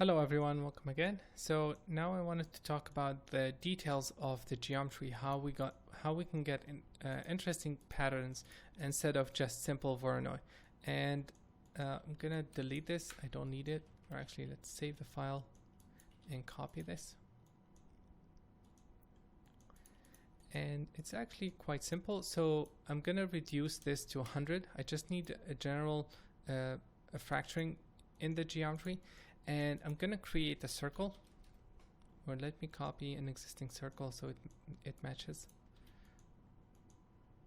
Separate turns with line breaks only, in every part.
Hello everyone, welcome again. So now I wanted to talk about the details of the geometry, how we can get interesting patterns instead of just simple Voronoi. And I'm gonna delete this. I don't need it. Or actually, let's save the file and copy this. And it's actually quite simple. So I'm gonna reduce this to 100. I just need a general a fracturing in the geometry. And I'm gonna create a circle, or let me copy an existing circle so it matches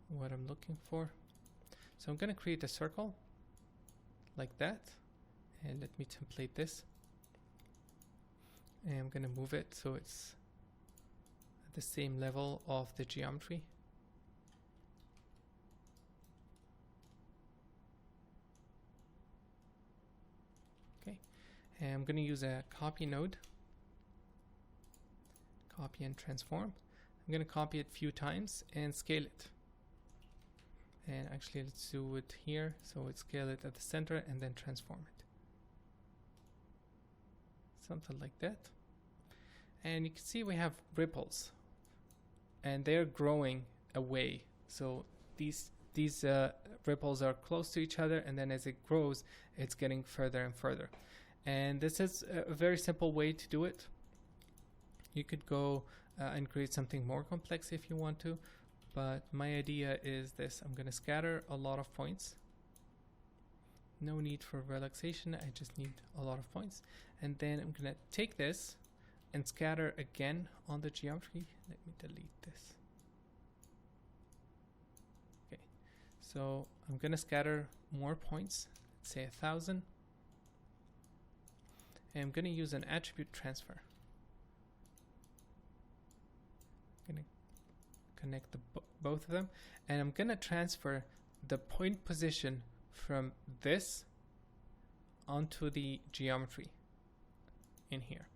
what I'm looking for. So I'm gonna create a circle like that, and let me template this, and I'm gonna move it so it's at the same level of the geometry. And I'm going to use a copy node, copy and transform. I'm going to copy it a few times and scale it. And actually let's do it here, so we'll scale it at the center and then transform it. Something like that. And you can see we have ripples, and they're growing away. So these ripples are close to each other, and then as it grows, it's getting further and further. And this is a very simple way to do it. You could go and create something more complex if you want to, but my idea is this. I'm going to scatter a lot of points. No need for relaxation, I just need a lot of points. And then I'm going to take this and scatter again on the geometry. Let me delete this. Okay, so I'm going to scatter more points, let's say 1,000. And I'm going to use an attribute transfer. I'm going to connect both of them, and I'm going to transfer the point position from this onto the geometry in here.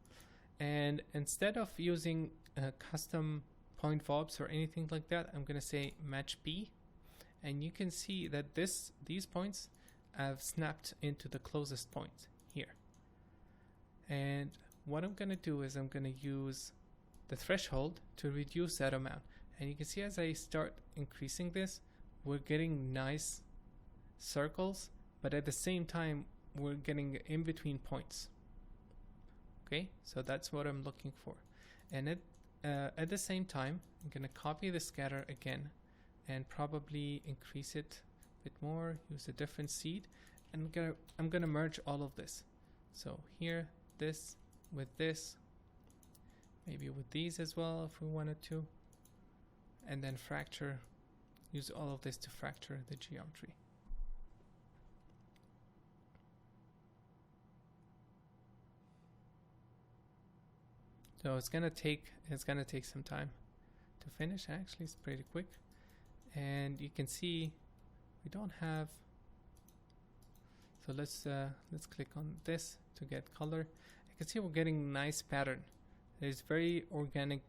And instead of using custom point VOBs or anything like that, I'm going to say match B, and you can see that these points have snapped into the closest point here. And what I'm going to do is I'm going to use the threshold to reduce that amount. And you can see as I start increasing this, we're getting nice circles, but at the same time, we're getting in between points. Okay, so that's what I'm looking for. And at the same time, I'm going to copy the scatter again and probably increase it a bit more, use a different seed, and I'm going to merge all of this. So here, this with this, maybe with these as well if we wanted to, and then fracture, use all of this to fracture the geometry. So it's gonna take some time to finish. Actually, it's pretty quick, and you can see we don't have. So let's click on this to get color. You can see we're getting nice pattern. There's very organic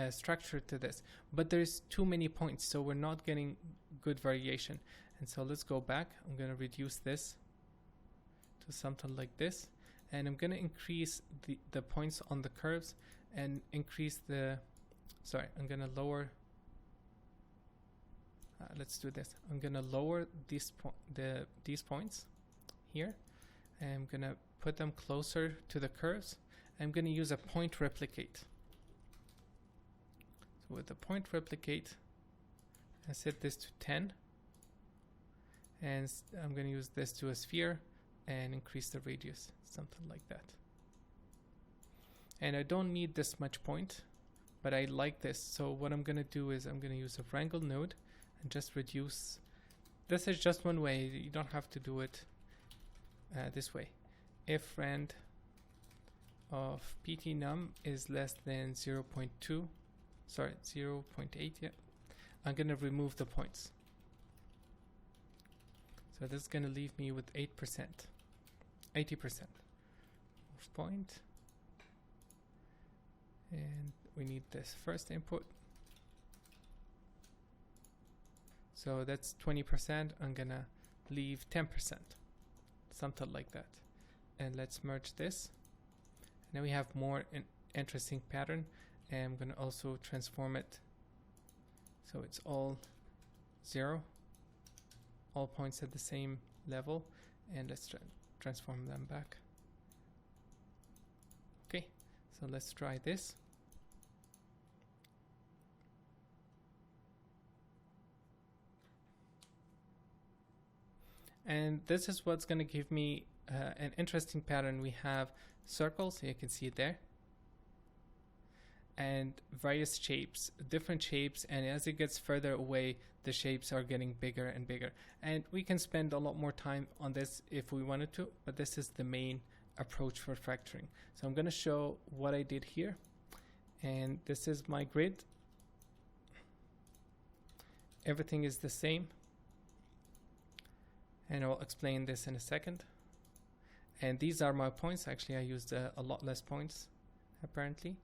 structure to this, but there's too many points, so we're not getting good variation. And so let's go back. I'm going to reduce this to something like this, and I'm going to increase the points on the curves and increase the. Sorry, I'm going to lower. Let's do this. I'm gonna lower these points here, and I'm gonna put them closer to the curves. I'm gonna use a point replicate. So with the point replicate, I set this to 10, and I'm gonna use this to a sphere and increase the radius, something like that. And I don't need this much point, but I like this. So what I'm gonna do is I'm gonna use a wrangle node and just reduce. This is just one way. You don't have to do it this way. If rand of ptnum is less than 0.2, sorry, 0.8, yeah, I'm gonna remove the points. So this is gonna leave me with 8%, 80% of point. And we need this first input. So that's 20%. I'm gonna leave 10%, something like that. and let's merge this. Now we have more interesting pattern, and I'm going to also transform it so it's all 0, all points at the same level, and let's transform them back. Okay, so let's try this. And this is what's going to give me an interesting pattern. We have circles, you can see it there, and various shapes, different shapes, and as it gets further away, the shapes are getting bigger and bigger. And we can spend a lot more time on this if we wanted to, but this is the main approach for fracturing. So I'm going to show what I did here, and this is my grid. Everything is the same, and I'll explain this in a second. And these are my points. Actually, I used a lot less points apparently.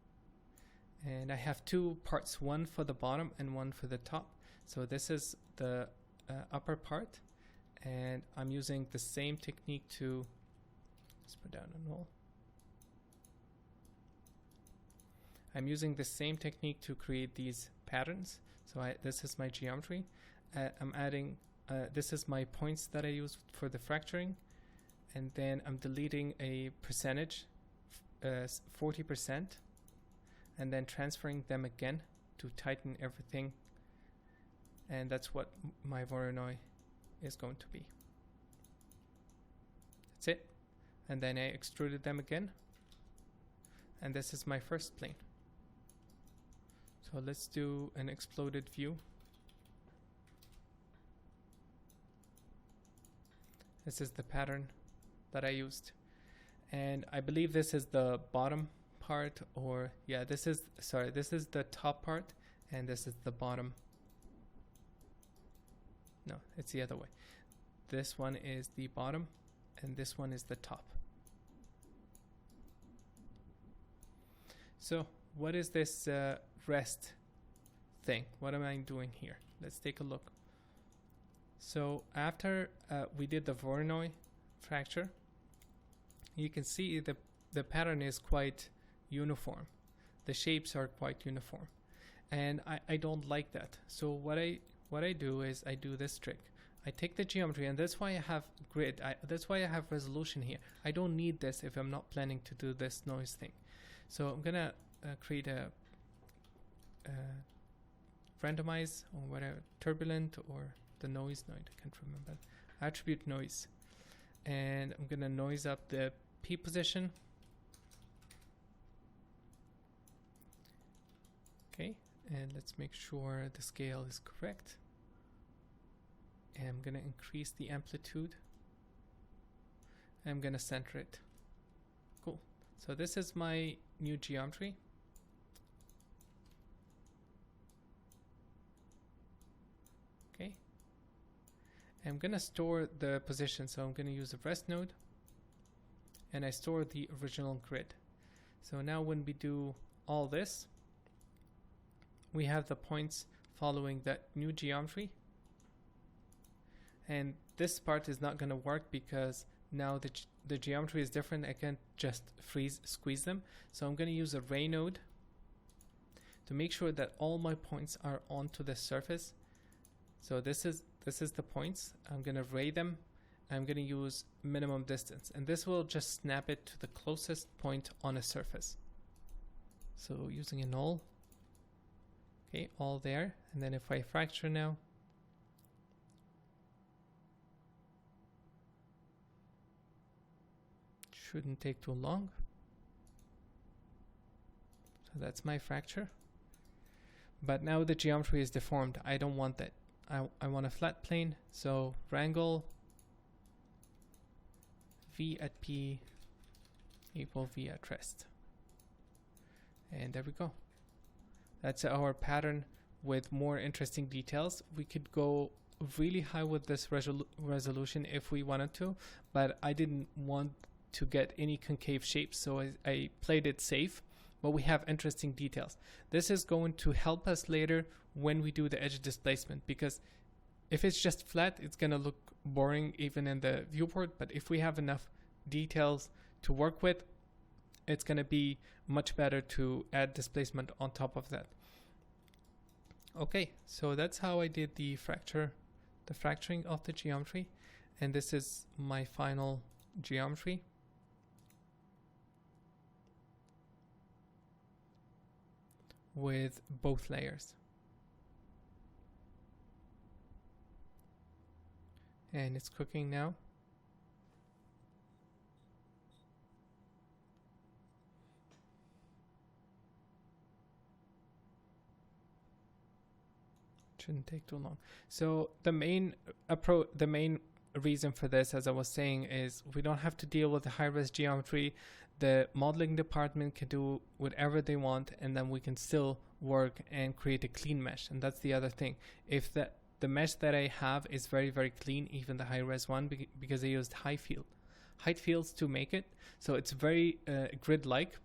And I have two parts, one for the bottom and one for the top. So this is the upper part, and I'm using the same technique to, let's put down a null. I'm using the same technique to create these patterns. So this is my geometry. I'm adding, this is my points that I use for the fracturing, and then I'm deleting a percentage, 40%, and then transferring them again to tighten everything, and that's what my Voronoi is going to be. That's it. And then I extruded them again, and this is my first plane. So let's do an exploded view. This is the pattern that I used, and I believe this is the bottom part, or yeah, this is, sorry, this is the top part, and this is the bottom. No, it's the other way. This one is the bottom, and this one is the top. So what is this rest thing? What am I doing here? Let's take a look. So after we did the Voronoi fracture, you can see the pattern is quite uniform. The shapes are quite uniform, and I don't like that. So what I do is I do this trick. I take the geometry, and that's why I have grid. That's why I have resolution here. I don't need this if I'm not planning to do this noise thing. So I'm gonna create a randomize or whatever, turbulent, or the noise, I can't remember, attribute noise, and I'm gonna noise up the P position. Okay, and let's make sure the scale is correct, and I'm gonna increase the amplitude. I'm gonna center it. Cool. So this is my new geometry. Okay, I'm gonna store the position, so I'm gonna use a rest node, and I store the original grid. So now when we do all this, we have the points following that new geometry, and this part is not going to work because now the geometry is different. I can't just squeeze them, so I'm going to use a ray node to make sure that all my points are onto the surface. So this is the points. I'm going to ray them. I'm going to use minimum distance, and this will just snap it to the closest point on a surface. So using a null. Okay, all there, and then if I fracture now, shouldn't take too long. So that's my fracture. But now the geometry is deformed. I don't want that. I want a flat plane, so wrangle V at P equal V at rest. And there we go. That's our pattern with more interesting details. We could go really high with this resolution if we wanted to, but I didn't want to get any concave shapes, so I played it safe, but we have interesting details. This is going to help us later when we do the edge displacement, because if it's just flat, it's going to look boring even in the viewport, but if we have enough details to work with, it's going to be much better to add displacement on top of that. Okay, so that's how I did the fracturing of the geometry, and this is my final geometry. With both layers. And it's cooking now. Shouldn't take too long. So the main reason for this, as I was saying, is we don't have to deal with the high-res geometry. The modeling department can do whatever they want, and then we can still work and create a clean mesh. And that's the other thing. If the mesh that I have is very, very clean, even the high-res one, because I used height fields to make it, so it's very grid-like.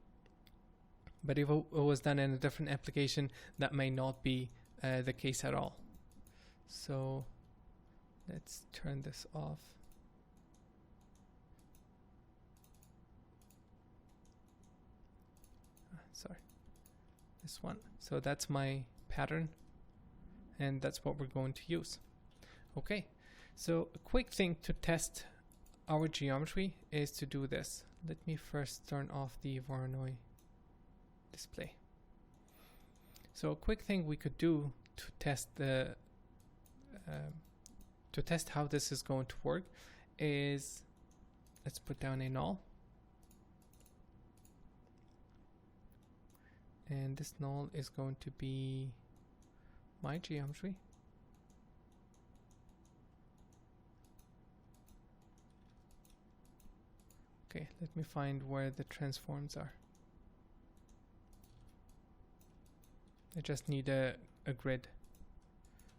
But if it was done in a different application, that may not be the case at all. So let's turn this off. Sorry, this one. So that's my pattern, and that's what we're going to use. Okay, so a quick thing to test our geometry is to do this. Let me first turn off the Voronoi display. So a quick thing we could do to test the how this is going to work is, let's put down a null. And this null is going to be my geometry. Okay, let me find where the transforms are. I just need a grid.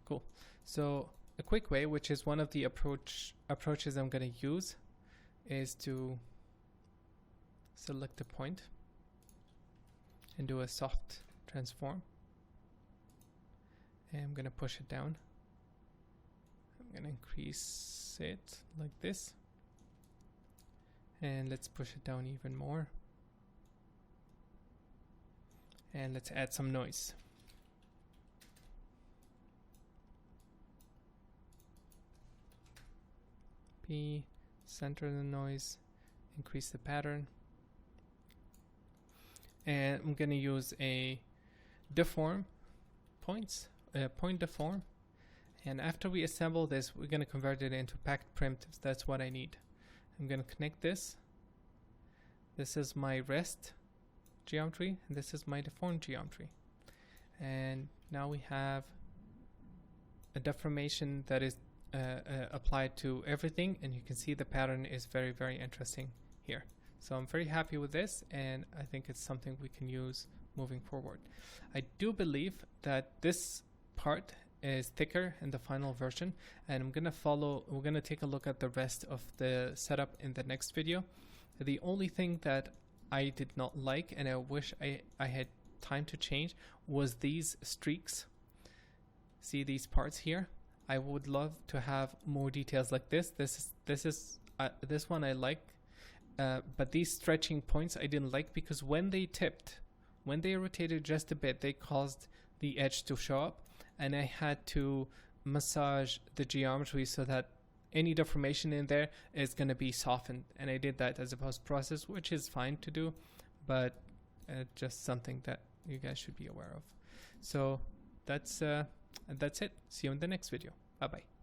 Cool. So a quick way, which is one of the approaches I'm going to use, is to select a point and do a soft transform. And I'm going to push it down. I'm going to increase it like this. And let's push it down even more. And let's add some noise. P, center the noise, increase the pattern. And I'm going to use a deform point deform. And after we assemble this, we're going to convert it into packed primitives. That's what I need. I'm going to connect this. This is my rest geometry, and this is my deform geometry. And now we have a deformation that is applied to everything, and you can see the pattern is very, very interesting here. So I'm very happy with this, and I think it's something we can use moving forward. I do believe that this part is thicker in the final version, and we're gonna take a look at the rest of the setup in the next video. The only thing that I did not like, and I wish I had time to change, was these streaks. See these parts here? I would love to have more details like this. This one I like. But these stretching points I didn't like, because when they tipped, when they rotated just a bit, they caused the edge to show up, and I had to massage the geometry so that any deformation in there is going to be softened. And I did that as a post process, which is fine to do, but just something that you guys should be aware of. So that's it. See you in the next video. Bye bye.